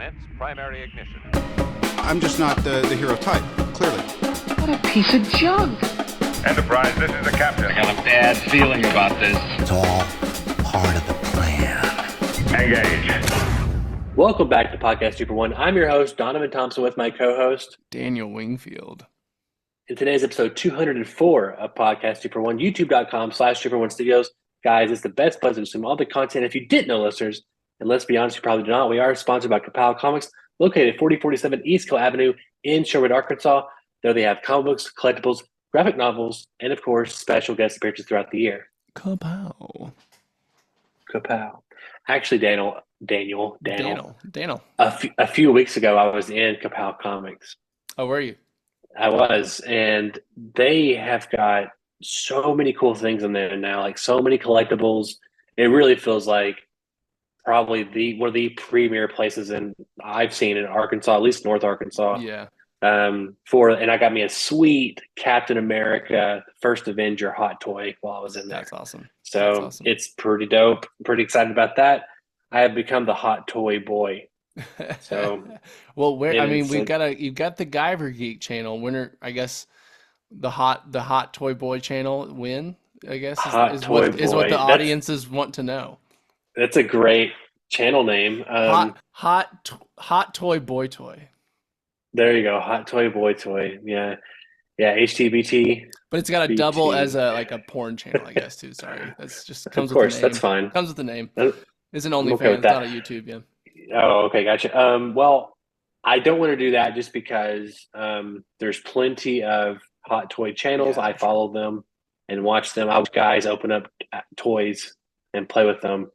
Commence primary ignition. I'm just not the hero type, clearly. What a piece of junk. Enterprise, this is the captain. I have a bad feeling about this. It's all part of the plan. Engage. Welcome back to Podcast Super One. I'm your host, Donovan Thompson, with my co-host, Daniel Wingfield. In today's episode 204 of Podcast Super One, youtube.com/Super One Studios. Guys, it's the best place to consume all the content. If you didn't know, listeners, and let's be honest, you probably do not, we are sponsored by Kapow Comics, located at 4047 East Hill Avenue in Sherwood, Arkansas. There they have comic books, collectibles, graphic novels, and of course, special guest appearances throughout the year. Kapow. Actually, Daniel. A few weeks ago, I was in Kapow Comics. Oh, were you? I was, and they have got so many cool things in there now, like so many collectibles. It really feels like probably one of the premier places I've seen in Arkansas, at least North Arkansas. Yeah. And I got me a sweet Captain America First Avenger hot toy while I was in there. That's awesome. So It's pretty dope. I'm pretty excited about that. I have become the hot toy boy. So well, you've got the Kyber Geek channel. Winner, I guess the hot toy boy channel win, I guess is what the audiences want to know. That's a great channel name. Hot toy boy toy. There you go. Hot toy boy toy. Yeah. HTBT. But it's got a double as a porn channel, I guess, too. Sorry. That's just comes of course, with the name. That's fine. Comes with the name. It's an okay OnlyFans, not a YouTube, yeah. Oh, okay, gotcha. Well, I don't want to do that just because there's plenty of hot toy channels. I follow them and watch them. I watch guys open up toys and play with them.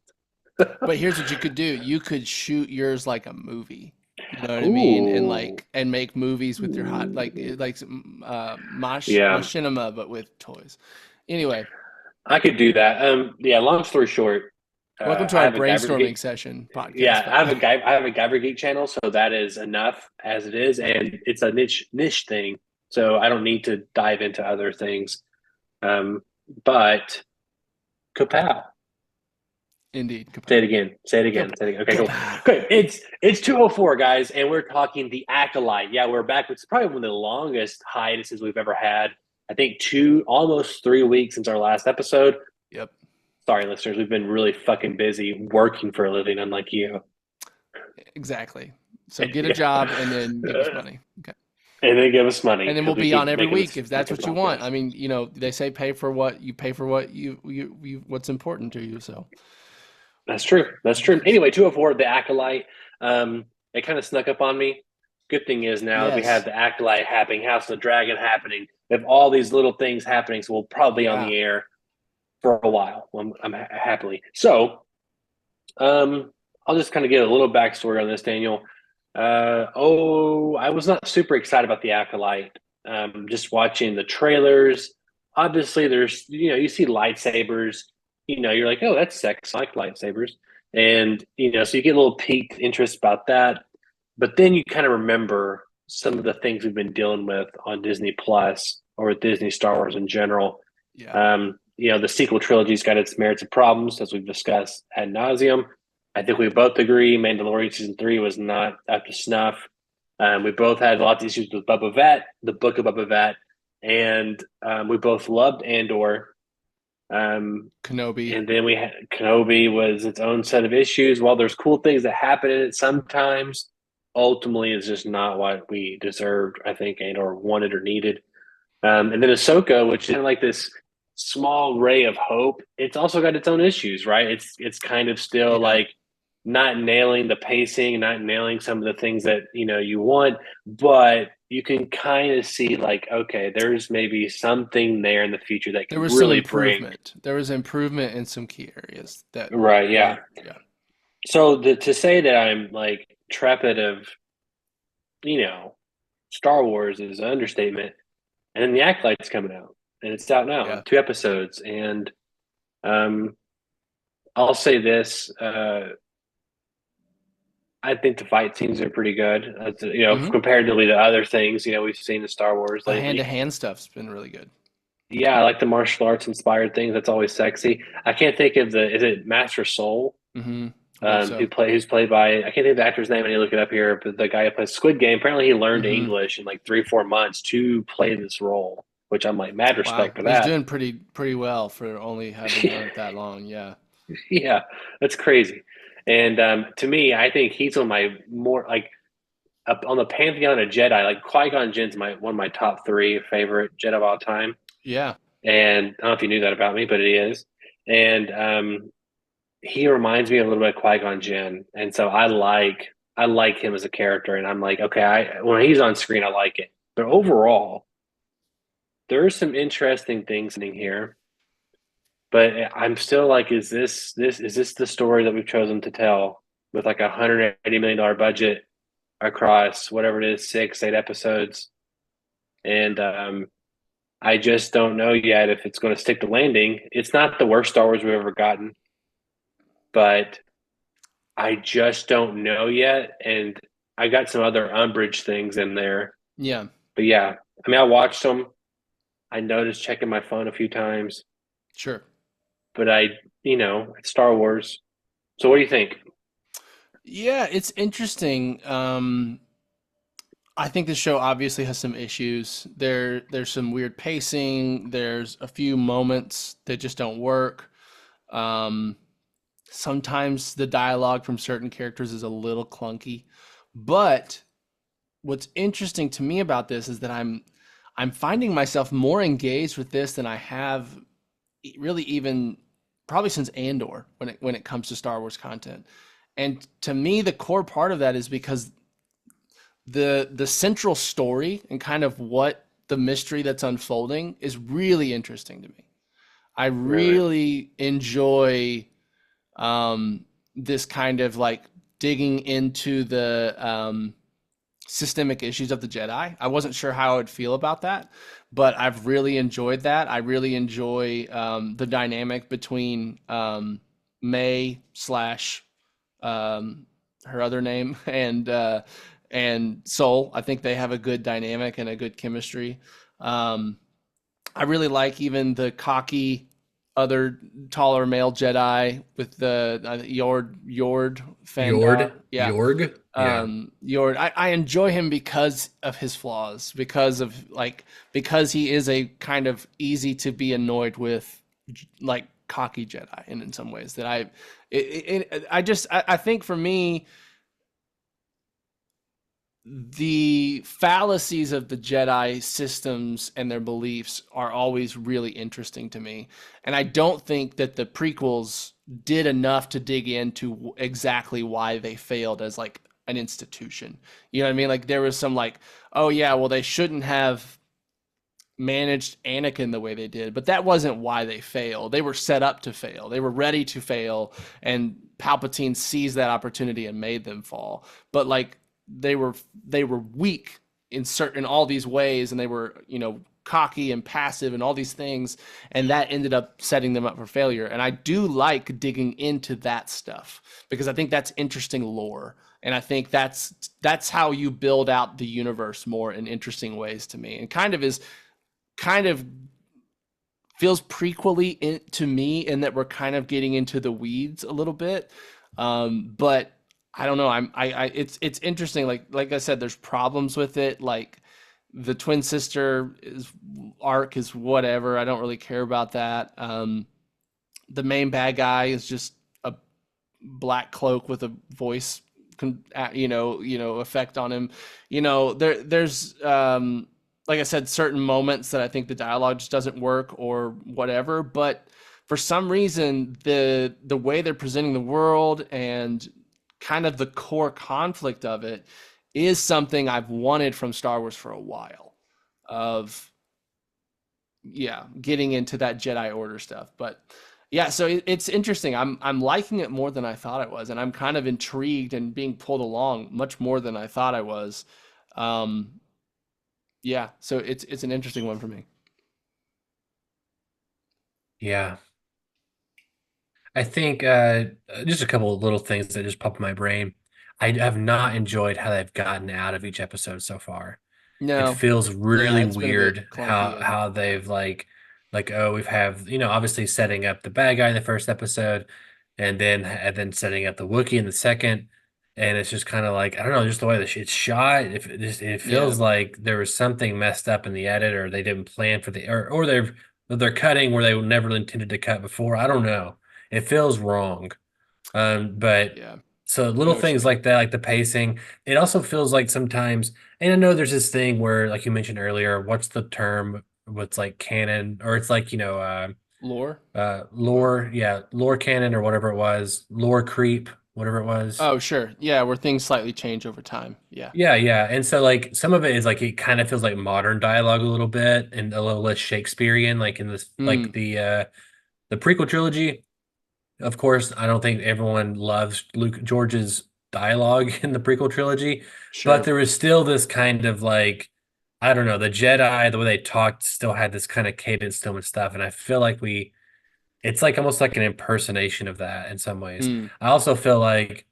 But here's what you could do. You could shoot yours like a movie. You know what I mean? And make movies with your hot machinima, but with toys. Anyway, I could do that. Long story short, welcome to our brainstorming session podcast. Yeah, I have a Kyber Geek channel, so that is enough as it is, and it's a niche thing, so I don't need to dive into other things. But Kapow. Indeed. Say it again. Okay, cool. Good. It's 204, guys, and we're talking the Acolyte. Yeah, we're back. It's probably one of the longest hiatuses we've ever had. I think almost 3 weeks since our last episode. Yep. Sorry, listeners. We've been really fucking busy working for a living, unlike you. Exactly. So get a job and then give us money. Okay. And then give us money. And then we'll be on every week if that's what you want. I mean, they say pay for what you what's important to you. So that's true. Anyway, 204, the Acolyte. It kind of snuck up on me. Good thing is now we have the Acolyte happening, House of the Dragon happening. We have all these little things happening, so we'll probably be on the air for a while. I'm happily. So, I'll just kind of get a little backstory on this, Daniel. I was not super excited about the Acolyte. Just watching the trailers. Obviously, there's you see lightsabers. You're like, oh, that's sex. I like lightsabers, and so you get a little piqued interest about that. But then you kind of remember some of the things we've been dealing with on Disney Plus or with Disney Star Wars in general. Yeah. The sequel trilogy's got its merits and problems, as we've discussed ad nauseum. I think we both agree Mandalorian Season 3 was not up to snuff. We both had lots of issues with Boba Fett, the book of Boba Fett, and we both loved Andor. Kenobi. And then Kenobi was its own set of issues. While there's cool things that happen in it sometimes, ultimately it's just not what we deserved, I think, or wanted or needed. And then Ahsoka, which is kind of like this small ray of hope, it's also got its own issues, right? It's kind of still like not nailing the pacing, not nailing some of the things that you want, but you can kind of see like, okay, there's maybe something there in the future that can really bring. There was improvement in some key areas. Right, yeah. So to say that I'm like trepid of, Star Wars is an understatement. And then the Acolyte's coming out, and it's out now, 2 episodes. And I'll say this: I think the fight scenes are pretty good. Comparatively to other things we've seen in Star Wars. The hand-to-hand stuff's been really good. Yeah, I like the martial arts inspired things. That's always sexy. I can't think of is it Master Soul? Mm-hmm. I hope so. who's played by, I can't think of the actor's name. I need to look it up here, but the guy who plays Squid Game. Apparently, he learned English in like 3-4 months to play this role, which I'm like mad Wow, respect for he's that. doing pretty well for only having done it that long. Yeah. Yeah, that's crazy. And to me, I think he's one of my more like up on the pantheon of Jedi. Like Qui-Gon Jinn's one of my top 3 favorite Jedi of all time. Yeah. And I don't know if you knew that about me, but he is. And he reminds me a little bit of Qui-Gon Jinn, and so I like him as a character. And I'm like, okay, when he's on screen, I like it. But overall, there are some interesting things in here. But I'm still like, is this the story that we've chosen to tell with like $180 million budget across whatever it is, 6-8 episodes? And I just don't know yet if it's going to stick the landing. It's not the worst Star Wars we've ever gotten, but I just don't know yet. And I got some other Umbridge things in there. Yeah. But yeah, I mean, I watched them. I noticed checking my phone a few times. Sure. But it's Star Wars. So what do you think? Yeah, it's interesting. I think the show obviously has some issues. There's some weird pacing. There's a few moments that just don't work. Sometimes the dialogue from certain characters is a little clunky. But what's interesting to me about this is that I'm finding myself more engaged with this than I have really even probably since Andor when it comes to Star Wars content. And to me, the core part of that is because the central story and kind of what the mystery that's unfolding is really interesting to me. I really enjoy this kind of like digging into the systemic issues of the Jedi. I wasn't sure how I would feel about that, but I've really enjoyed that. I really enjoy the dynamic between May slash her other name and Soul. I think they have a good dynamic and a good chemistry. I really like even the cocky other taller male Jedi with the Yord Fandar. Yeah. Yorg. Yord. I enjoy him because of his flaws, because he is a kind of easy to be annoyed with, like cocky Jedi, and in some ways that I think for me, the fallacies of the Jedi systems and their beliefs are always really interesting to me. And I don't think that the prequels did enough to dig into exactly why they failed as like an institution. You know what I mean? Like there was some like, oh yeah, well they shouldn't have managed Anakin the way they did, but that wasn't why they failed. They were set up to fail. They were ready to fail, and Palpatine seized that opportunity and made them fall. But like they were weak in all these ways, and they were cocky and passive and all these things, and that ended up setting them up for failure. And I do like digging into that stuff because I think that's interesting lore, and I think that's how you build out the universe more in interesting ways to me, and kind of feels prequely to me in that we're kind of getting into the weeds a little bit, but I don't know. It's interesting. Like I said, there's problems with it. Like the twin sister arc is whatever. I don't really care about that. The main bad guy is just a black cloak with a voice, effect on him. There's like I said, certain moments that I think the dialogue just doesn't work or whatever. But for some reason, the way they're presenting the world and kind of the core conflict of it is something I've wanted from Star Wars for a while, of getting into that Jedi Order stuff. But yeah, so it's interesting. I'm liking it more than I thought I was, and I'm kind of intrigued and being pulled along much more than I thought I was. So it's an interesting one for me. Yeah. I think just a couple of little things that just popped in my brain. I have not enjoyed how they've gotten out of each episode so far. No. It feels really it's been a bit weird clunky, how they've like obviously setting up the bad guy in the first episode, and then setting up the Wookiee in the second. And it's just kind of like, I don't know, just the way it's shot. If it Yeah. feels like there was something messed up in the edit, or they didn't plan for or they're cutting where they never intended to cut before. I don't know. It feels wrong. But Yeah. so I know little what you things mean. like that, like the pacing, it also feels like sometimes, and I know there's this thing where, like you mentioned earlier, what's the term? What's like canon, or it's like, Lore? Or lore, yeah, lore canon or whatever it was, lore creep, whatever it was. oh, sure. Yeah, where things slightly change over time. Yeah. Yeah, yeah. And so like some of it is like it kind of feels like modern dialogue a little bit and a little less Shakespearean, like in this like Mm, the prequel trilogy. Of course, I don't think everyone loves Luke George's dialogue in the prequel trilogy, but sure. there was still this kind of like, I don't know, the Jedi, the way they talked still had this kind of cadence to them and stuff. And I feel like it's like almost like an impersonation of that in some ways. Mm. I also feel like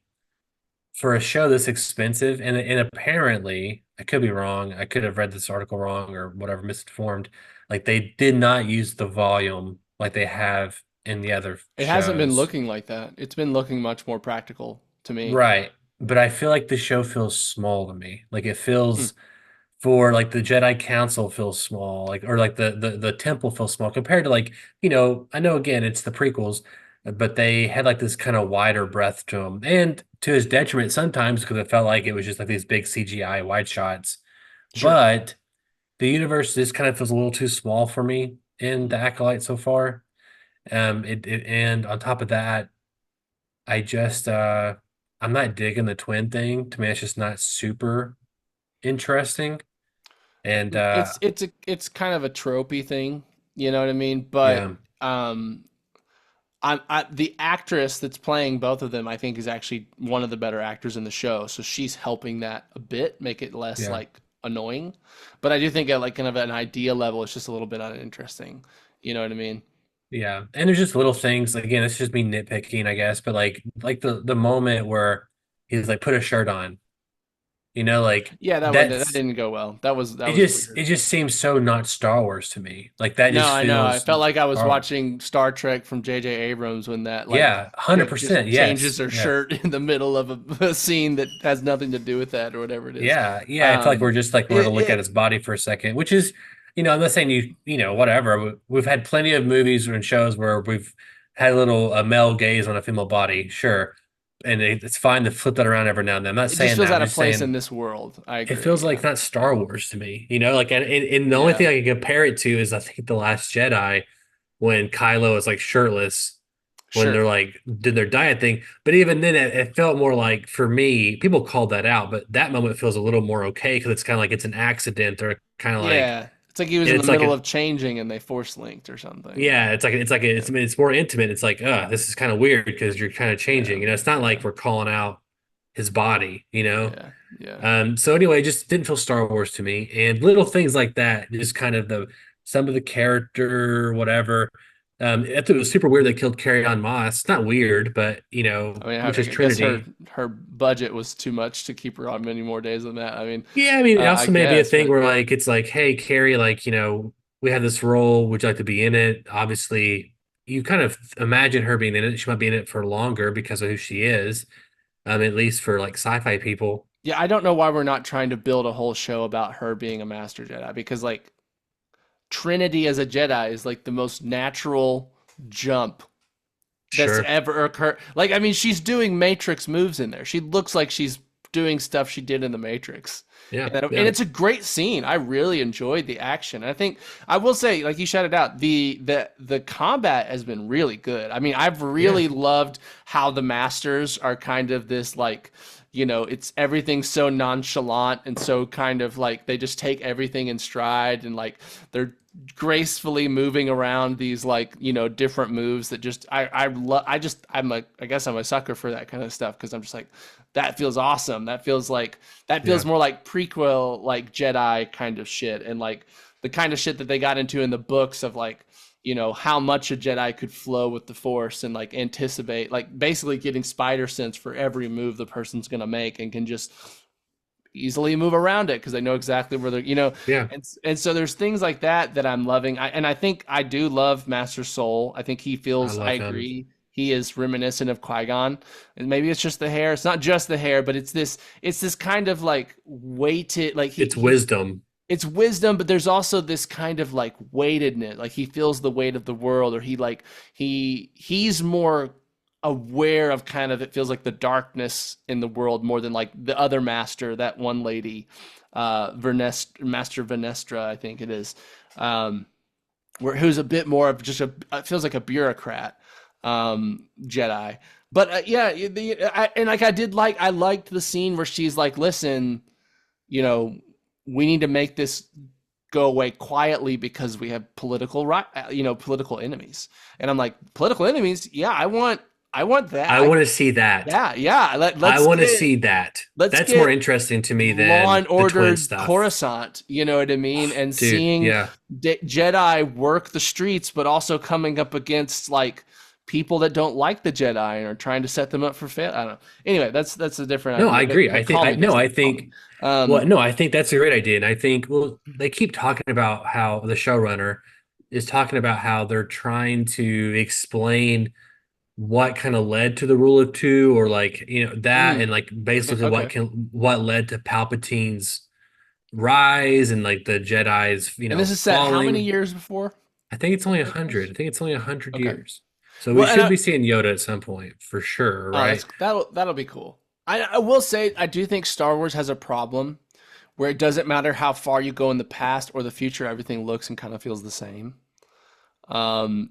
for a show this expensive, and apparently, I could be wrong, I could have read this article wrong or whatever, misinformed, like they did not use the volume like they have in the other It hasn't been shows. looking like that. It's been looking much more practical to me. Right. But I feel like the show feels small to me. Like it Hmm. feels for like the Jedi Council feels small, like or like the temple feels small compared to like, I know again it's the prequels, but they had like this kind of wider breadth to them. And to his detriment sometimes because it felt like it was just like these big CGI wide shots. Sure. But the universe just kind of feels a little too small for me in the Mm. Acolyte so far. And on top of that, I just I'm not digging the twin thing. To me, it's just not super interesting. And It's kind of a tropey thing, you know what I mean? But yeah, um the actress that's playing both of them, I think, is actually one of the better actors in the show. So she's helping that a bit, make it less yeah, like annoying. But I do think at like kind of an idea level, it's just a little bit uninteresting. You know what I mean? yeah. And there's just little things. Again, it's just me nitpicking, I guess. But like the moment where he's like put a shirt on, like Yeah, that that's didn't go well. That it. was Just weird. it just seems so not Star Wars to me. Like that No, just I know. I feels felt like I was Star Wars. watching Star Trek from J.J. Abrams when that like Yeah, chick just 100%. changes Yes. her Yeah. shirt in the middle of a scene that has nothing to do with that or whatever it is. Yeah, yeah. I feel like we're Um, just like we're it, gonna look at it his body for a second, which is, I'm not saying whatever. We've had plenty of movies and shows where we've had a little male gaze on a female body, sure, and it's fine to flip that around every now and then. I'm not it just saying feels that. I'm out of just place in saying this world. I it agree. feels like Yeah. not Star Wars to me, like, and the only Yeah. thing I can compare it to is I think The Last Jedi when Kylo is like shirtless when they're Sure. like did their diet thing. But even then, it felt more like for me, people called that out, but that moment feels a little more okay because it's kind of like it's an accident or kind of like Yeah. It's like he was in the it's like middle a of changing and they force linked or something. yeah, Yeah. it's more intimate. It's like this is kind of weird because you're kind of changing. Yeah. It's not like Yeah. we're calling out his body. Yeah. Yeah. So anyway, it just didn't feel Star Wars to me, and little things like that, just kind of the some of the character, whatever. I thought it was super weird they killed Carrie Ann Moss. It's not weird, but I mean, which I is guess Trinity. her budget was too much to keep her on many more days than that. I mean, Yeah, I mean, it I also may be a guess, thing but where like it's like, hey, Carrie, like we have this role. Would you like to be in it? Obviously, you kind of imagine her being in it. She might be in it for longer because of who she is. At least for like sci-fi people. yeah, I don't know why we're not trying to build a whole show about her being a master Jedi because like Trinity as a Jedi is like the most natural jump that's Sure. ever occurred. Like, I mean, she's doing Matrix moves in there. She looks like she's doing stuff she did in the Matrix. Yeah. And Yeah. it's a great scene. I really enjoyed the action. I think I will say, like you shouted out, the combat has been really good. I mean, I've Yeah. really loved how the masters are kind of this like, it's everything so nonchalant and so kind of like they just take everything in stride and like they're gracefully moving around these like different moves that just I love. I guess I'm a sucker for that kind of stuff because I'm just like that feels awesome. That feels Yeah. more like prequel like Jedi kind of shit and like the kind of shit that they got into in the books of like how much a Jedi could flow with the Force and like anticipate like basically getting spider sense for every move the person's gonna make and can just easily move around it because they know exactly where they're. Yeah. And so there's things like that that I'm loving. And I think I do love Master Soul. I think he I feels, I love him. agree, he is reminiscent of Qui-Gon. And maybe it's just the hair. It's not just the hair, but it's this kind of like weighted, like It's wisdom. it's wisdom, but there's also this kind of like weightedness. Like he feels the weight of the world, or he's more aware of kind of, it feels like the darkness in the world more than like the other master, that one lady, Master Venestra, I think it is, who's a bit more of just it feels like a bureaucrat Jedi. But I liked the scene where she's like, listen, we need to make this go away quietly because we have political enemies. And I'm like, political enemies? Yeah, I want that. I want to see that. Yeah. I want to see that. That's more interesting to me than Law and the Order twin stuff. Coruscant, you know what I mean? And Dude, seeing yeah. Jedi work the streets, but also coming up against like people that don't like the Jedi and are trying to set them up for fail. I don't know. Anyway, that's a different No, idea. I agree. But I think I think that's a great idea. And I think, well, they keep talking about how the showrunner is talking about how they're trying to explain what kind of led to the rule of two, or like, that, and like basically Okay. what led to Palpatine's rise and like the Jedi's, And this is set how many falling. years before? I think it's only 100. I think it's only 100 Okay. years. So we Well, and should be seeing Yoda at some point for sure, Oh, right? that'll be cool. I will say I do think Star Wars has a problem where it doesn't matter how far you go in the past or the future, everything looks and kind of feels the same.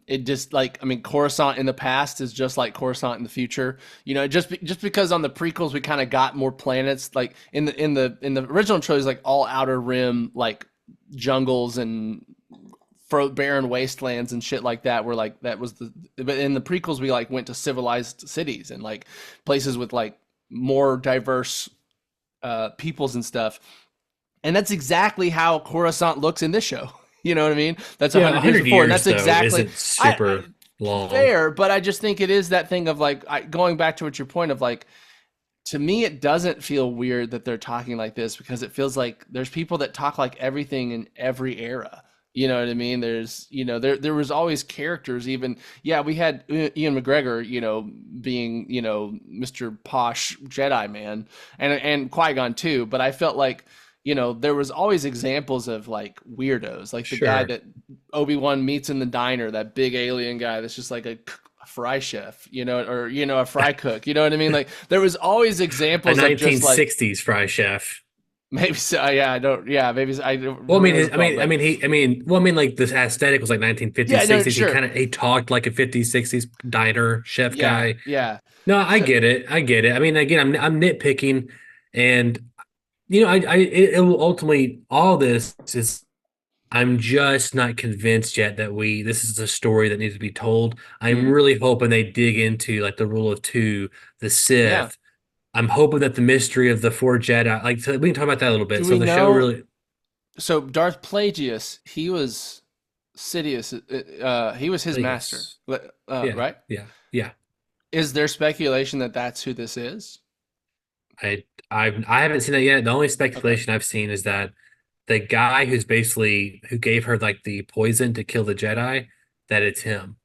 It just like, I mean, Coruscant in the past is just like Coruscant in the future. Just because on the prequels we kind of got more planets, like in the original trilogy, like all Outer Rim, like jungles and barren wastelands and shit like that, where like that was but in the prequels we like went to civilized cities and like places with like more diverse peoples and stuff. And that's exactly how Coruscant looks in this show. You know what I mean? That's 100 years before. And that's exactly isn't super long. fair, but I just think it is that thing of like, going back to what your point of like, to me, it doesn't feel weird that they're talking like this, because it feels like there's people that talk like everything in every era. You know what I mean? There's, there was always characters, even, we had Ian McGregor, being, Mr. Posh Jedi man, and Qui-Gon too. But I felt like, there was always examples of like weirdos, like the guy that Obi-Wan meets in the diner, that big alien guy that's just like a fry chef, or, a fry cook, you know what I mean? Like there was always examples a of just 1960s like, fry chef. maybe so. Yeah, I don't. Yeah, maybe. I don't. Well, like the aesthetic was like 1950s, Yeah, no, 60s. sure. He talked like a 50s, 60s diner chef guy. Yeah. No, I get it. I get it. I mean, again, I'm nitpicking, and it will ultimately, all this is, I'm just not convinced yet that this is a story that needs to be told. I'm really hoping they dig into like the rule of two, the Sith. Yeah. I'm hoping that the mystery of the four Jedi, like, so we can talk about that a little bit. Do So we the know- show really, So Darth Plagueis, he was Sidious. He was his Plagueis. master, yeah, right? yeah. Is there speculation that that's who this is? I haven't seen that yet. The only speculation I've seen is that the guy who gave her like the poison to kill the Jedi, that it's him.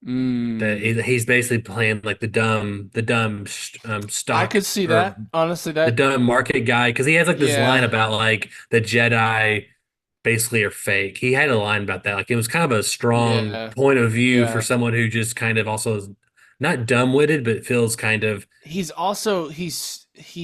That he's basically playing like the dumb stock. I could see or that, honestly. the That dumb market guy, because he has like this Yeah. line about like the Jedi basically are fake. He had a line about that. Like it was kind of a strong Yeah. point of view Yeah. for someone who just kind of also is not dumb-witted, but feels kind of he's also he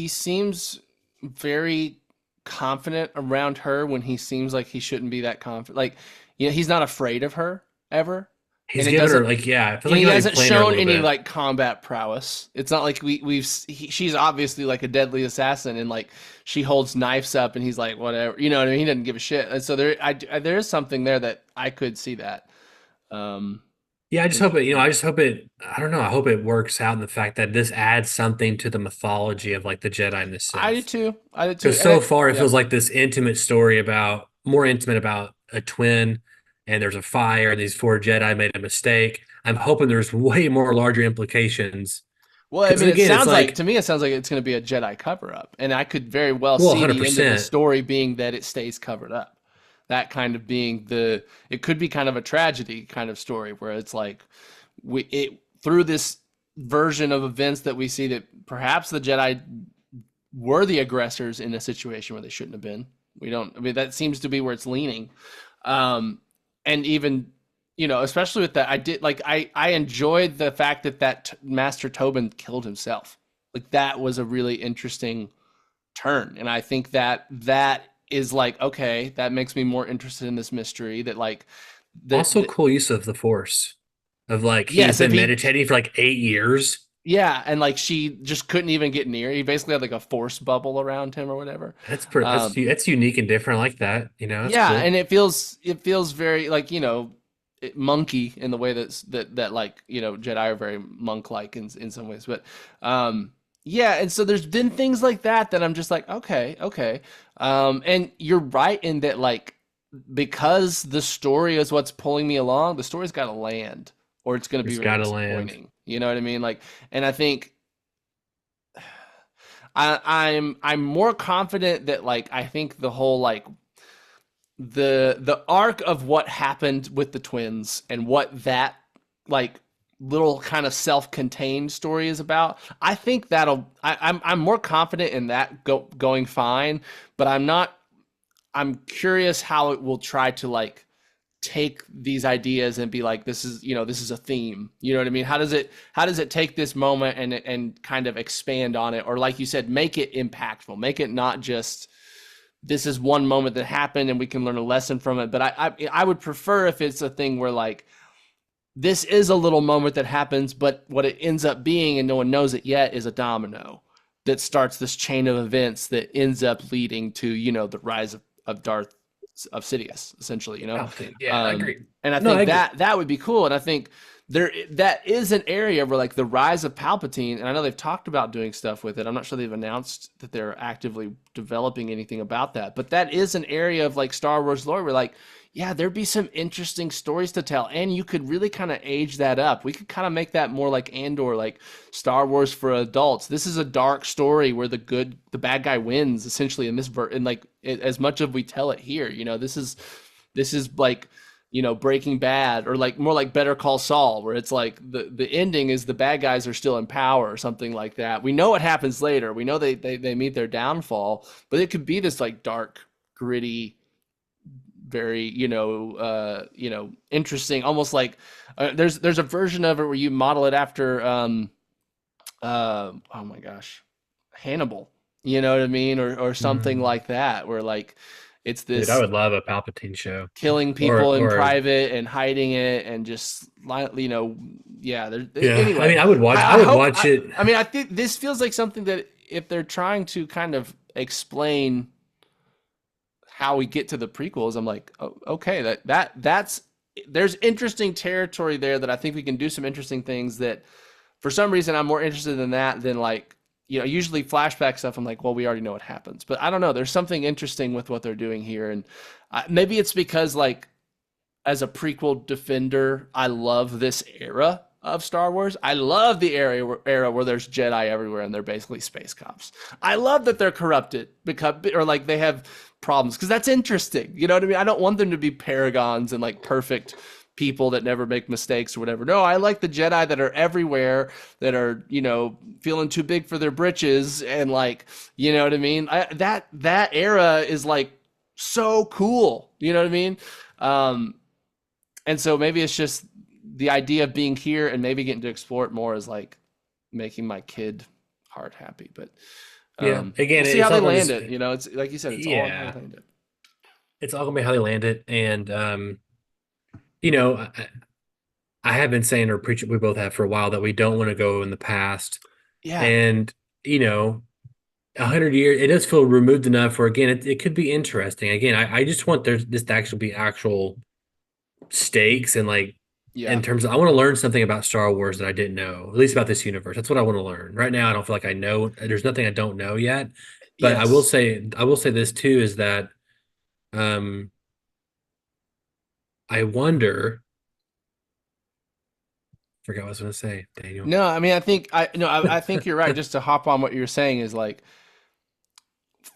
seems very confident around her when he seems like he shouldn't be that confident. Like, he's not afraid of her ever. he's And it given her doesn't- like, yeah. It feels And like he he's hasn't playing her a shown little any bit. like combat prowess. It's not like she's obviously like a deadly assassin, and like she holds knives up and he's like, whatever, you know what I mean? He doesn't give a shit. And so there is something there that I could see that. Yeah, I just hope it, I don't know. I hope it works out in the fact that this adds something to the mythology of like the Jedi and the Sith. I do too. Because so far it feels like this intimate story more intimate about a twin, and there's a fire, and these four Jedi made a mistake. I'm hoping there's way more larger implications. Well, I 'Cause mean, again, it sounds it's like to me, it sounds like it's going to be a Jedi cover up, and I could very well see the end of the 100%. story being that it stays covered up. That kind of being it could be kind of a tragedy kind of story where it's like through this version of events that we see that perhaps the Jedi were the aggressors in a situation where they shouldn't have been. We don't. I mean, that seems to be where it's leaning. And even, especially with that, I enjoyed the fact that Master Tobin killed himself. Like, that was a really interesting turn, and I think that is like, okay, that makes me more interested in this mystery. That like, Also, cool use of the Force, of like yes, he's been meditating for like 8 years. Yeah, and like she just couldn't even get near. He basically had like a force bubble around him or whatever. That's pretty. That's unique and different. I like that. That's Yeah, cool. and it feels very like monkey in the way that like Jedi are very monk like in some ways, but yeah, and so there's been things like that I'm just like, okay, and you're right in that, like, because the story is what's pulling me along, the story's got to land, or it's going to be really disappointing. You know what I mean? Like, and I think I'm more confident that, like, I think the whole, like, the arc of what happened with the twins and what that, like, little kind of self-contained story is about, I think I'm more confident in that going fine, but I'm curious how it will try to, like, take these ideas and be like, this is a theme. You know what I mean? How does it take this moment and kind of expand on it, or, like you said, make it impactful, make it not just this is one moment that happened and we can learn a lesson from it. But I would prefer if it's a thing where, like, this is a little moment that happens, but what it ends up being, and no one knows it yet, is a domino that starts this chain of events that ends up leading to, the rise of Sidious, essentially, Yeah, I agree. And I think that would be cool. And I think that is an area where, like, the rise of Palpatine, and I know they've talked about doing stuff with it. I'm not sure they've announced that they're actively developing anything about that, but that is an area of, like, Star Wars lore where, like, yeah, there'd be some interesting stories to tell, and you could really kind of age that up. We could kind of make that more like Andor, like Star Wars for adults. This is a dark story where the bad guy wins, essentially, in this and, like, as much as we tell it here. This is like, Breaking Bad, or, like, more like Better Call Saul, where it's like the ending is the bad guys are still in power or something like that. We know what happens later. We know they meet their downfall, but it could be this, like, dark, gritty, very interesting, almost like there's a version of it where you model it after oh my gosh, Hannibal, you know what I mean, or something like that, where, like, it's this. Dude, I would love a Palpatine show, killing people in private and hiding it, and just, yeah. Anyway, I mean, I would watch it. I mean, I think this feels like something that, if they're trying to kind of explain how we get to the prequels, I'm like, oh, okay, that's there's interesting territory there that I think we can do some interesting things that, for some reason, I'm more interested in that than, like, usually flashback stuff. I'm like, well, we already know what happens, but I don't know. There's something interesting with what they're doing here. And maybe it's because, like, as a prequel defender, I love this era of Star Wars. I love the era where there's Jedi everywhere and they're basically space cops. I love that they're corrupted or, like, they have problems, because that's interesting. You know what I mean? I don't want them to be paragons and, like, perfect people that never make mistakes or whatever. No, I like the Jedi that are everywhere, that are, feeling too big for their britches, and, like, you know what I mean? That era is, like, so cool. You know what I mean? And so maybe it's just the idea of being here and maybe getting to explore it more is, like, making my kid heart happy. But yeah, again, we'll see how they land it. It's like you said, it's all how they land it. It's all gonna be how they land it, and I have been saying, or preaching, we both have for a while, that we don't want to go in the past. Yeah, and 100 years, it does feel removed enough where, again, it could be interesting. Again, I just want this to actually be actual stakes, and, like, in terms of, I want to learn something about Star Wars that I didn't know, at least about this universe. That's what I want to learn. Right now, I don't feel like I know. There's nothing I don't know yet. But I will say this too, is that I wonder. Forgot what I was going to say, Daniel. No, I mean, I think you're right. Just to hop on what you're saying is, like,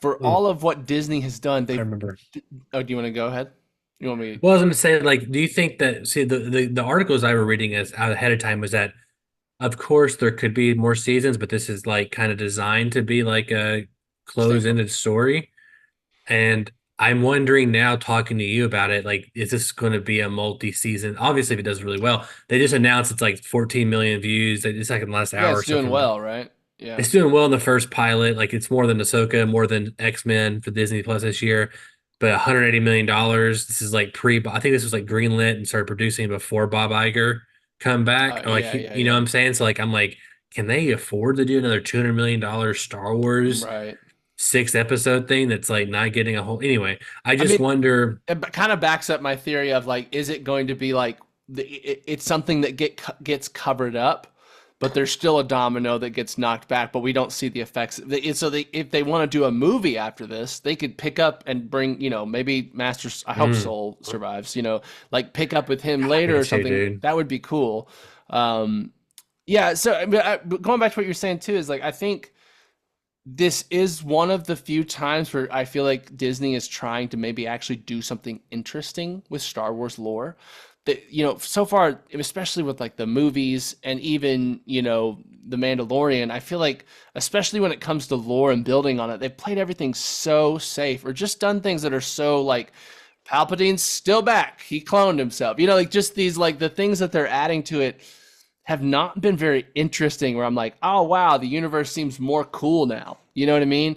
for all of what Disney has done, I remember. Oh, do you want to go ahead? You want me? Well, I was going to say, like, do you think that, see, the articles I were reading as ahead of time was that of course there could be more seasons, but this is like kind of designed to be like a Standalone. close-ended story. And I'm wondering now, talking to you about it, like, is this going to be a multi-season? Obviously, if it does really well, they just announced it's like 14 million views. It's like in the last Yeah, hour or it's so doing from well, right? Yeah. it's doing well in the first pilot. Like it's more than Ahsoka, more than X-Men for Disney Plus this year. But $180 million. This is like I think this was like greenlit and started producing before Bob Iger come back. Or like Yeah, yeah, you know what yeah. I'm saying? So like I'm like, can they afford to do another $200 million Star Wars Right. 6 episode thing that's like not getting a whole anyway? I I just mean, wonder. it kind of backs up my theory of like, is it going to be like it's something that gets covered up, but there's still a domino that gets knocked back, but we don't see the effects. So if they want to do a movie after this, they could pick up and bring, maybe Masters. I hope Mm, Soul survives. Like pick up with him me later or too, something. dude. That would be cool. Yeah. So going back to what you're saying too is like I think this is one of the few times where I feel like Disney is trying to maybe actually do something interesting with Star Wars lore. That so far, especially with like the movies and even the Mandalorian, I feel like especially when it comes to lore and building on it, they've played everything so safe or just done things that are so like Palpatine's still back. He cloned himself. Like just these like the things that they're adding to it have not been very interesting where I'm like, oh wow, the universe seems more cool now. You know what I mean?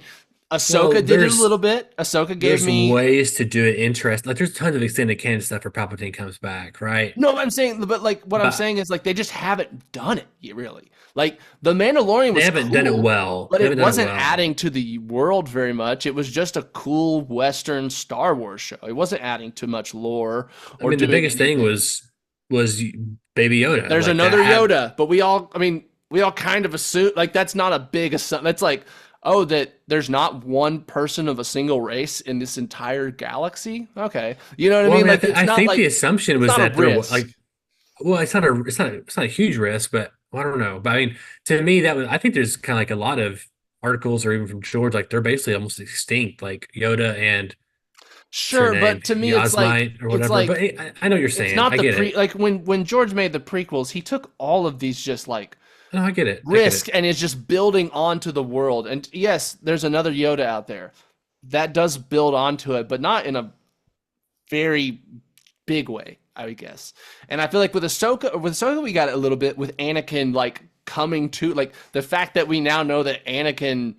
Well, Ahsoka did it a little bit. Ahsoka gave there's me ways to do it interesting. Like there's tons of extended canon stuff for Palpatine comes back, right? no, I'm saying, but like what I'm But saying is like they just haven't done it really. Like the Mandalorian they was haven't done it cool, well. but They it haven't done it wasn't well. adding to the world very much. It was just a cool Western Star Wars show. It wasn't adding too much lore I or mean, the doing biggest thing anything. was Baby Yoda. There's Like that another had Yoda, but we all kind of assume like that's not a big assumption. That's like, oh, that there's not one person of a single race in this entire galaxy. Okay, you know what I well, I mean? mean, Like it's I not think the like assumption it's was not a that there was risk. like, well, it's not a huge risk, but I don't know. But I mean, to me, that was I think there's kind of like a lot of articles or even from George, like they're basically almost extinct, like Yoda and what's her Sure, name, but to me, Yasmite or it's whatever. like But I know what you're it's saying. not I the get it. like when George made the prequels, he took all of these just like No, I get it. I get risk it. and is just building onto the world. And yes, there's another Yoda out there that does build onto it, but not in a very big way, I would guess. And I feel like with Ahsoka, we got it a little bit with Anakin like coming to like the fact that we now know that Anakin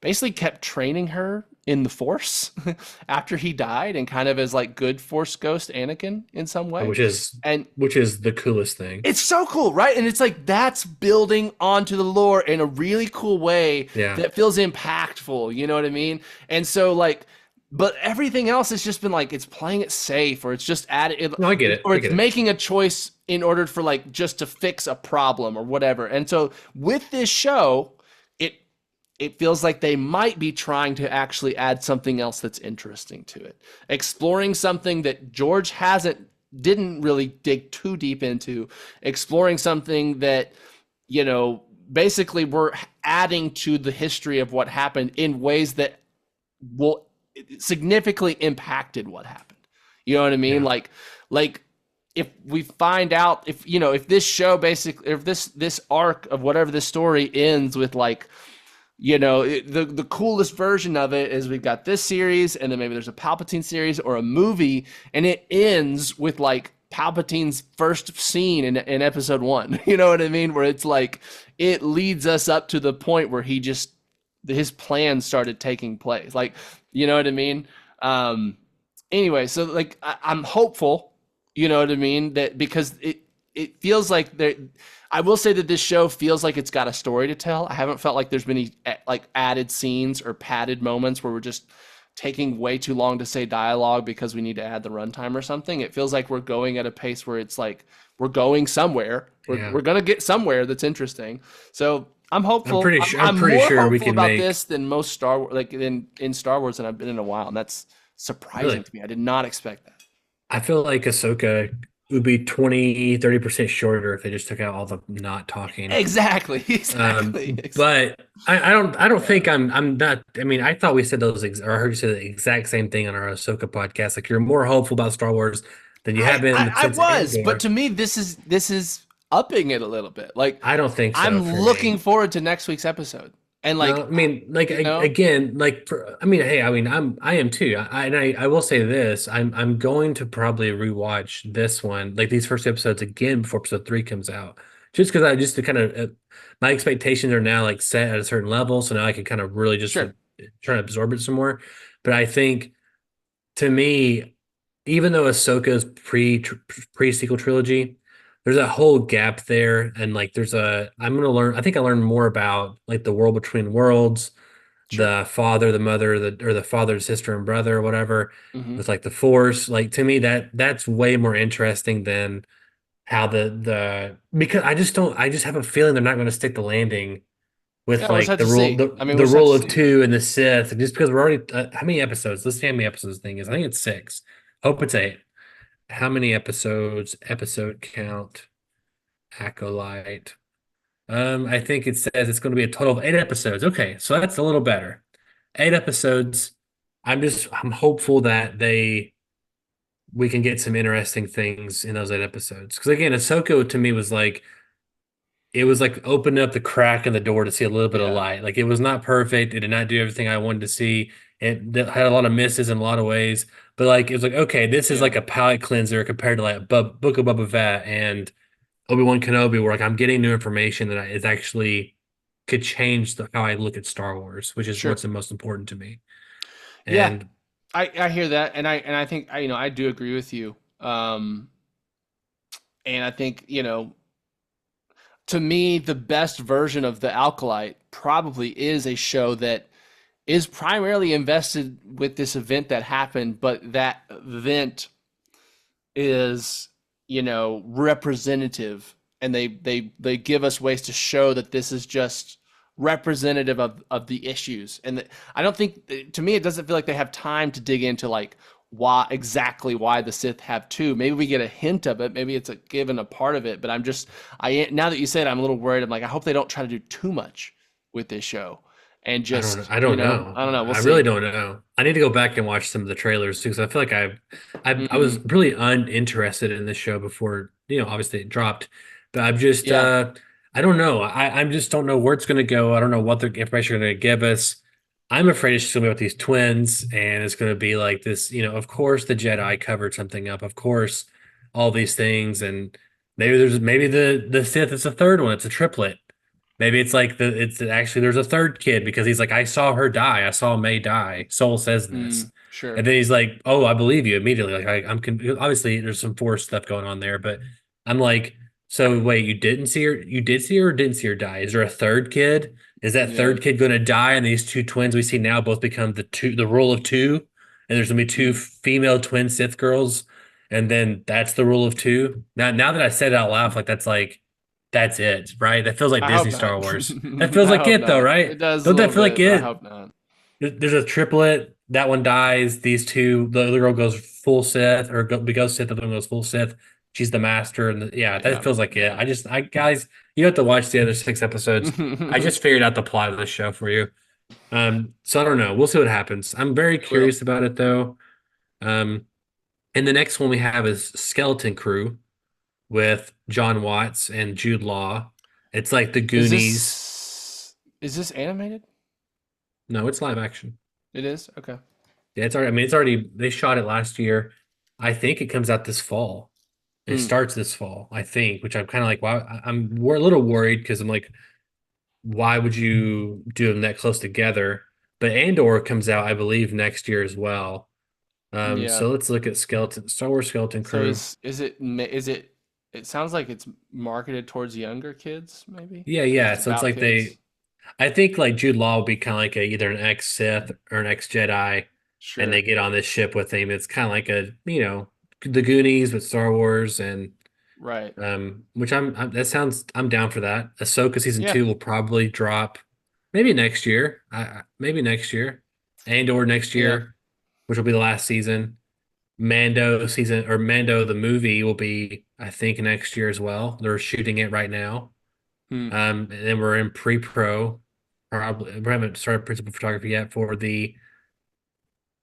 basically kept training her in the Force after he died and kind of as like good Force ghost Anakin in some way. Which is And which is the coolest thing. it's so cool, right? And it's like that's building onto the lore in a really cool way Yeah. that feels impactful. You know what I mean? And so like, but everything else has just been like it's playing it safe, or it's just added, No, I get it. or I it's get it. making a choice in order for like just to fix a problem or whatever. And so with this show, it it feels like they might be trying to actually add something else that's interesting to it, exploring something that George hasn't didn't really dig too deep into, exploring something that basically we're adding to the history of what happened in ways that will significantly impacted what happened. You know what I mean? Yeah. Like if we find out if this show basically if this arc of whatever this story ends with like the coolest version of it is we've got this series and then maybe there's a Palpatine series or a movie and it ends with like Palpatine's first scene in episode 1. You know what I mean? Where it's like it leads us up to the point where his plan started taking place. Like, you know what I mean? Anyway, so like I'm hopeful, you know what I mean? That because it feels like I will say that this show feels like it's got a story to tell. I haven't felt like there's been any like added scenes or padded moments where we're just taking way too long to say dialogue because we need to add the runtime or something. It feels like we're going at a pace where it's like we're going somewhere. Yeah. We're gonna get somewhere that's interesting. So I'm hopeful. I'm pretty more sure we hopeful can about make this than most Star Wars, like in Star Wars than I've been in a while, and that's surprising really. to me. I did not expect that. I feel like Ahsoka would be 20-30% shorter if they just took out all the not talking. Exactly. Exactly. But I don't think I'm not. I mean, I thought we said or I heard you say the exact same thing on our Ahsoka podcast. Like you're more hopeful about Star Wars than you have been I since was, Andor. but to me, this is upping it a little bit. Like I don't think so I'm for looking me. forward to next week's episode. And No, like I mean, like you know, again, like I mean, hey, I mean, I am too. I will say this, I'm going to probably rewatch this one, like these first episodes again before episode 3 comes out, just because I just to kind of my expectations are now like set at a certain level, so now I can kind of really just sure. try to absorb it some more. But I think to me, even though Ahsoka's pre sequel trilogy, there's a whole gap there, and like there's a I'm gonna learn. I think I learned more about like the world between worlds, Sure. the father, the mother, the father, sister, and brother, or whatever, Hmm. with like the Force. Like to me, that's way more interesting than how the because I just have a feeling they're not going to stick the landing with Yeah, we'll just like have to see. I mean, we'll the just have rule to of see. two and the Sith, just because we're already how many episodes? Let's see how many episodes the thing is. I think it's 6. Hope it's 8. How many episodes? Episode count. Acolyte. I think it says it's going to be a total of 8 episodes. Okay, so that's a little better. 8 episodes. I'm hopeful that we can get some interesting things in those 8 episodes. Because again, Ahsoka to me was like it was like opening up the crack in the door to see a little bit of Yeah. light. Like it was not perfect. It did not do everything I wanted to see. Had a lot of misses in a lot of ways. But like it was like, okay, this is Yeah. like a palate cleanser compared to like Book of Boba Fett and Obi-Wan Kenobi, where like I'm getting new information that is actually could change how I look at Star Wars, which is what's Sure. the most important to me. Yeah. And I hear that, and I think I do agree with you. And I think to me the best version of the Acolyte probably is a show that is primarily invested with this event that happened, but that event is representative, and they give us ways to show that this is just representative of the issues. And I don't think, to me, it doesn't feel like they have time to dig into like why the Sith have two. Maybe we get a hint of it, maybe it's a given a part of it, but I now that you said it, I'm a little worried. I'm like, I hope they don't try to do too much with this show and I don't know. just I don't know. I don't know, we'll I really see. don't know. I need to go back and watch some of the trailers too, because I feel like I was Hmm. really uninterested in this show before, obviously it dropped. But I'm just Yeah. I don't know. I just don't know where it's gonna go. I don't know what the information are gonna give us. I'm afraid it's just gonna be about these twins, and it's gonna be like this, of course the Jedi covered something up, of course, all these things, and maybe the Sith is a third one, it's a triplet. Maybe it's like it's actually there's a third kid because he's like, I saw her die. I saw May die. Soul says this. Sure. And then he's like, oh, I believe you immediately. Like obviously there's some force stuff going on there, but I'm like, so wait, you didn't see her? You did see her or didn't see her die? Is there a third kid? Is that Yeah. third kid going to die? And these two twins we see now both become the rule of two, and there's gonna be two Mm. female twin Sith girls, and then that's the rule of two. Now that I said it out loud, like that's it, right? That feels like I hope Disney not. Star Wars. That feels I like hope it though, not. right? It does a Don't that little feel like bit, but I it? hope not. There's a triplet. That one dies. These two, the other girl goes full Sith, or goes Sith. The other one goes full Sith. She's the master, and yeah, that Yeah. feels like it. Yeah. I guys, you have to watch the other 6 episodes. I just figured out the plot of the show for you. So I don't know. We'll see what happens. I'm very Will. curious about it though. Um, and the next one we have is Skeleton Crew with John Watts and Jude Law. It's like the Is Goonies. this animated? No, it's live action. It is? Okay. Yeah, it's already. I mean, it's already. They shot it last year. I think it comes out this fall. It Hmm. starts this fall, I think, which I'm kind of like, wow. We're a little worried because I'm like, why would you do them that close together? But Andor comes out, I believe, next year as well. Yeah. So let's look at Star Wars Skeleton So Crew. it sounds like it's marketed towards younger kids, maybe? Yeah, Like yeah. it's So it's about like kids. I think like Jude Law will be kind of like either an ex Sith or an ex Jedi, and they Sure. get on this ship with him. It's kind of like the Goonies with Star Wars, and Right. which I'm down for that. Ahsoka season Yeah. 2 will probably drop maybe next year. Maybe next year, Andor next Yeah. year, which will be the last season. Mando the movie will be I think next year as well. They're shooting it right now. Hmm. And then we're in pre-pro. Probably we haven't started principal photography yet for the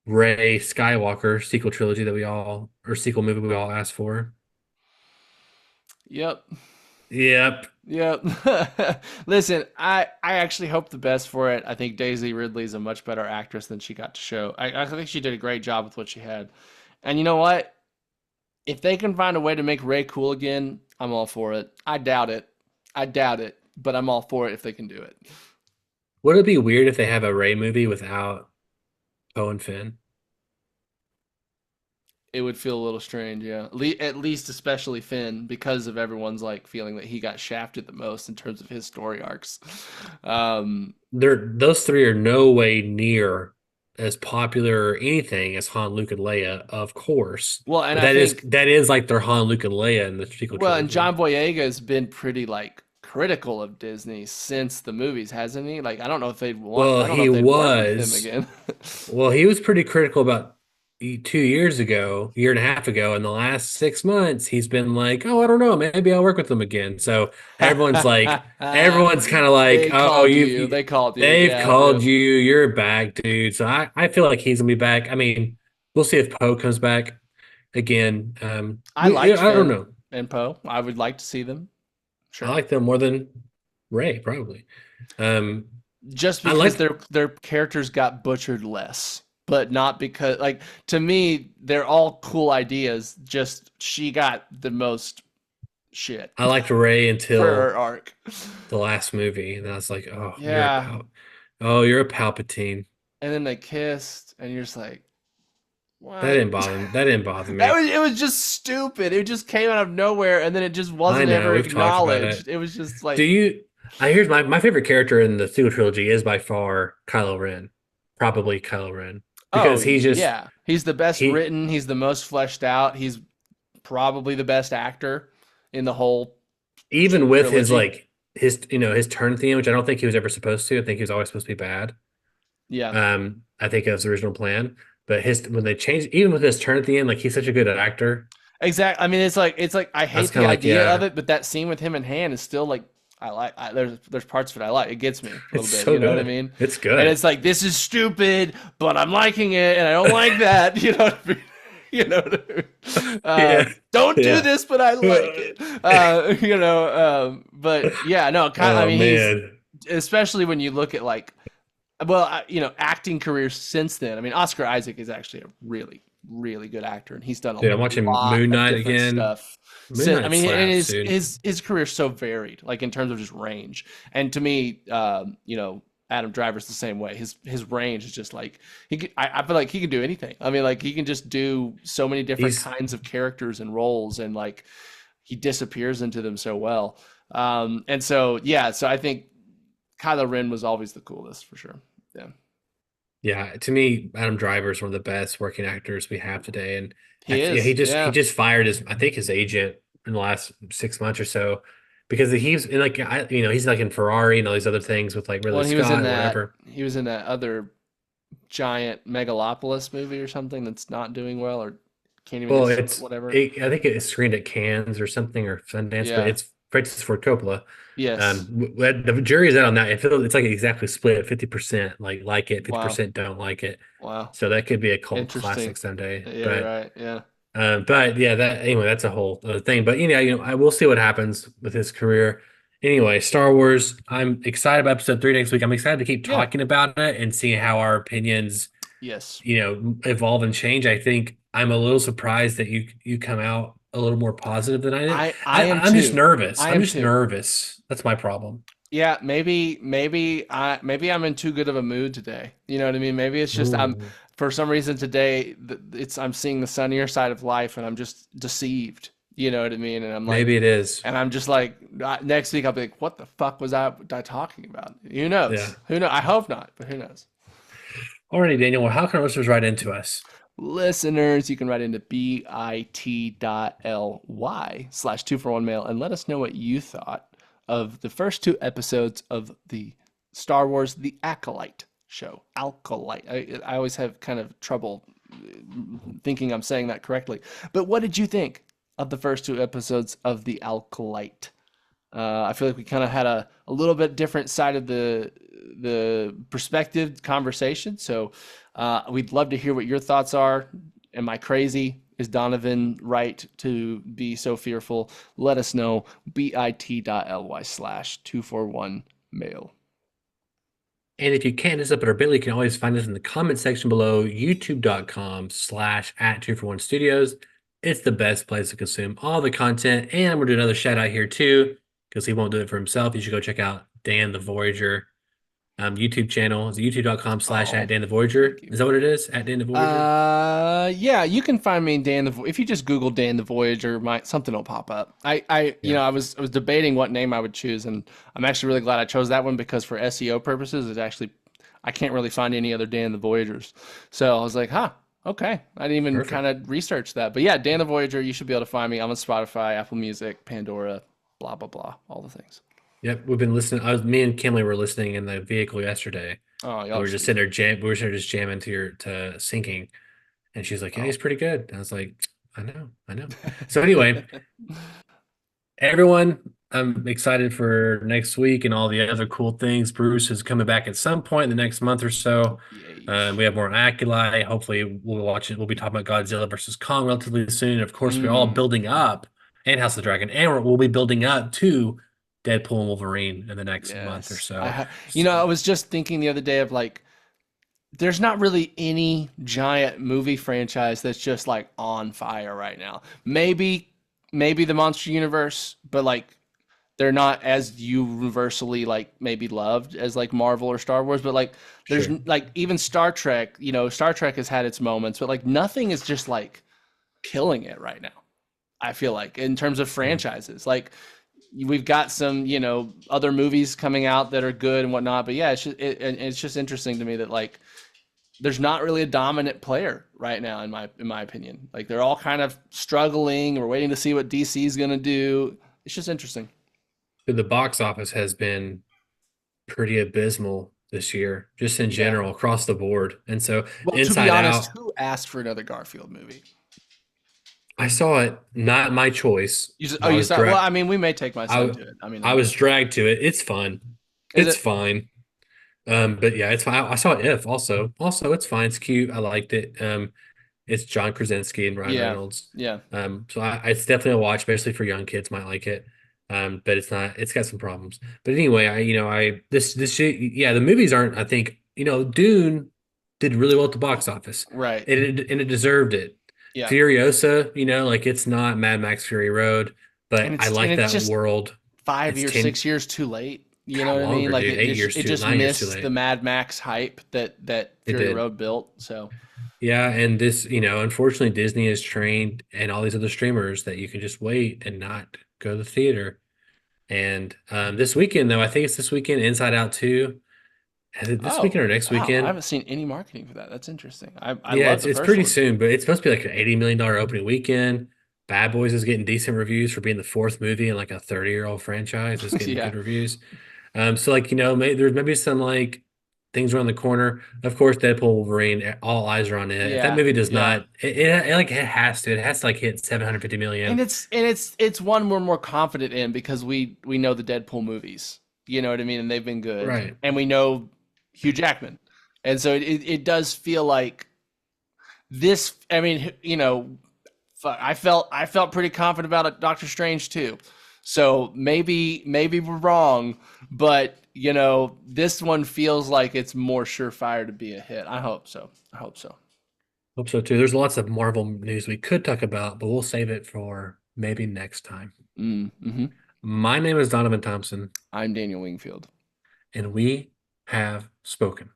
Rey Skywalker sequel trilogy or sequel movie we all asked for. Yep. Yep. Yep. Listen, I actually hope the best for it. I think Daisy Ridley is a much better actress than she got to show. I think she did a great job with what she had. And you know what? If they can find a way to make Ray cool again, I'm all for it. I doubt it. I doubt it, but I'm all for it if they can do it. Would it be weird if they have a Ray movie without Poe and Finn? It would feel a little strange, yeah. At least, especially Finn, because of everyone's like feeling that he got shafted the most in terms of his story arcs. Um, Those three are no way near as popular or anything as Han, Luke, and Leia, of course. well, and But I think that is like their Han, Luke, and Leia in the sequel well, and trilogy. John Boyega has been pretty like critical of Disney since the movies, hasn't he? Like, I don't know if they'd want. Well, I don't know he if they'd work with him was. again. Well, he was pretty critical about 2 years ago, year and a half ago. In the last 6 months, he's been like, "Oh, I don't know, maybe I'll work with them again." So everyone's kind of like, They "Oh, called you. They called you. they've Yeah, called yeah. you, you're back, dude." So I feel like he's gonna be back. I mean, we'll see if Poe comes back again. I liked I don't Finn know. and Poe. I would like to see them. I Sure. like them more than Ray, probably. Um, Just I because like. their characters got butchered less, but not because like to me they're all cool ideas. Just she got the most shit I liked Ray for her until arc. the last movie, and I was like, Yeah, oh, you're a Palpatine." and then they kissed, and you're just like, That what? didn't bother me. That didn't bother That me. was it was just stupid. It just came out of nowhere, and then it just I wasn't know ever we've talked about acknowledged. it. It was just Do like, you? I here's my favorite character in the sequel trilogy is by far Kylo Ren, probably Kylo Ren, oh because he's just yeah, he's the best he written. He's the most fleshed out. He's probably the best actor in the whole even with his trilogy. like his turn theme, which I don't think he was ever supposed to. I think he was always supposed to be bad. Yeah. I think that was the original plan, but his when they changed, even with his turn at the end, like he's such a good actor. Exactly. I mean, it's like I I was hate kind the of like, idea of yeah, it, but that scene with him in hand is still like I like. There's parts of it I like. It gets me a it's little bit. so You know what I good. mean? It's And good. it's like this is stupid, but I'm liking it, and I don't like that. You know what I mean? You know what I mean? Yeah, Don't do yeah. this, but I like it. But yeah, no. I Oh mean, he's man. especially when you look at like well, acting careers since then. I mean, Oscar Isaac is actually a really, really good actor, and he's done a Dude, I'm watching lot Moon of Knight different again. stuff. Moon I Knight mean, and slaps, dude. his career is so varied, like in terms of just range. And to me, Adam Driver's the same way. His range is just like I feel like he can do anything. I mean, like he can just do so many different He's kinds of characters and roles, and like he disappears into them so well. And so yeah, so I think Kylo Ren was always the coolest for sure. Yeah. Yeah, to me, Adam Driver is one of the best working actors we have today, and He yeah, is, he yeah. just fired his I think his agent in the last 6 months or so because he's in like he's like in Ferrari and all these other things with like Well, Ridley he was in Scott or that. whatever. He was in that other giant Megalopolis movie or something that's not doing well or can't even Well, get whatever. I think it's screened at Cannes or something or Sundance, but Yeah. it's Francis Ford Coppola. Yes. The jury is out on that. It's like exactly split 50% like it, Wow. 50% don't like it. Wow. So that could be a cult Interesting. classic someday. Yeah. Right. Yeah. But yeah, that anyway, that's a whole other thing. But I will see what happens with his career. Anyway, Star Wars. I'm excited about episode 3 next week. I'm excited to keep Yeah. talking about it and seeing how our opinions, Yes. evolve and change. I think I'm a little surprised that you come out a little more positive than I did. I am I'm just too. nervous. I I'm am just too. nervous. That's my problem. Yeah, maybe I'm in too good of a mood today. You know what I mean? Maybe it's just I'm Ooh, for some reason today I'm seeing the sunnier side of life and I'm just deceived. You know what I mean? And I'm like maybe it is. and I'm just like next week I'll be like, what the fuck was I talking about? Who knows? Yeah. Who know? I hope not, but who knows? Alrighty, Daniel. Well, how can our listeners write into us? Listeners, you can write into bit.ly/2for1mail and let us know what you thought of the first 2 episodes of the Star Wars The Acolyte show. Acolyte. I always have kind of trouble thinking I'm saying that correctly. But what did you think of the first 2 episodes of The Acolyte? I feel like we kind of had a little bit different side of the perspective conversation. So we'd love to hear what your thoughts are. Am I crazy? Is Donovan right to be so fearful? Let us know. bit.ly/241mail. And if you can't, us up at our Bitly, you can always find us in the comment section below, youtube.com/@2for1studios. It's the best place to consume all the content. And I'm going to do another shout out here too, because he won't do it for himself. You should go check out Dan the Voyager YouTube channel. It's youtube.com/@Dan the Voyager. Is that what it is? At Dan the Voyager? Yeah, you can find me in if you just Google Dan the Voyager, something will pop up. I was debating what name I would choose, and I'm actually really glad I chose that one because for SEO purposes, I can't really find any other Dan the Voyagers. So I was like, okay. I didn't even kind of research that. But yeah, Dan the Voyager, you should be able to find me. I'm on Spotify, Apple Music, Pandora, blah, blah, blah, all the things. Yep, we've been listening. Me and Kimley were listening in the vehicle yesterday. Oh, we were just sitting there we were just jamming to syncing, and she's like, "Yeah, he's pretty good." And I was like, "I know." So anyway, everyone, I'm excited for next week and all the other cool things. Bruce is coming back at some point in the next month or so. We have more Acolyte. Hopefully, we'll watch it. We'll be talking about Godzilla versus Kong relatively soon. Of course, we're all building up, and House of the Dragon, and we'll be building up to Deadpool and Wolverine in the next month or so. I was just thinking the other day of like, there's not really any giant movie franchise that's just like on fire right now. Maybe the Monster Universe, but like they're not as universally like maybe loved as like Marvel or Star Wars. But like there's like even Star Trek. Star Trek has had its moments, but like nothing is just like killing it right now. I feel like in terms of franchises, like. We've got some, other movies coming out that are good and whatnot, but yeah, it's just interesting to me that like there's not really a dominant player right now in my opinion. Like they're all kind of struggling. We're waiting to see what DC is going to do. It's just interesting. The box office has been pretty abysmal this year, just in general across the board. And so, to be honest, who asked for another Garfield movie? I saw it, not my choice. You saw it? Well, I mean, we may take my son to it. I was dragged to it. It's fun. It's fine. But yeah, it's fine. I saw If also. Also, it's fine. It's cute. I liked it. It's John Krasinski and Ryan Reynolds. Yeah. So it's definitely a watch, especially for young kids might like it. But it's not. It's got some problems. But anyway, this shit. Yeah, the movies aren't. I think Dune did really well at the box office. Right. And it deserved it. Yeah. Furiosa, like it's not Mad Max Fury Road, but I like that world. 5 years, 6 years too late. You know what I mean? Like dude, it just missed the Mad Max hype that Fury Road built. So yeah, and this, unfortunately Disney has trained and all these other streamers that you can just wait and not go to the theater. And this weekend though, I think it's this weekend, Inside Out 2. This weekend or next weekend? I haven't seen any marketing for that. That's interesting. It's pretty soon, but it's supposed to be like an $80 million opening weekend. Bad Boys is getting decent reviews for being the fourth movie in like a 30-year-old franchise. It's getting good reviews. So like there's maybe some like things around the corner. Of course, Deadpool, Wolverine, all eyes are on it. If that movie does not, it has to like hit 750 million. And it's one we're more confident in because we know the Deadpool movies. You know what I mean? And they've been good. Right. And we know Hugh Jackman. And so it does feel like this. I mean, I felt pretty confident about it, Doctor Strange too. So maybe we're wrong, but this one feels like it's more surefire to be a hit. I hope so. Hope so too. There's lots of Marvel news we could talk about, but we'll save it for maybe next time. Mm-hmm. My name is Donovan Thompson. I'm Daniel Wingfield. And we have spoken.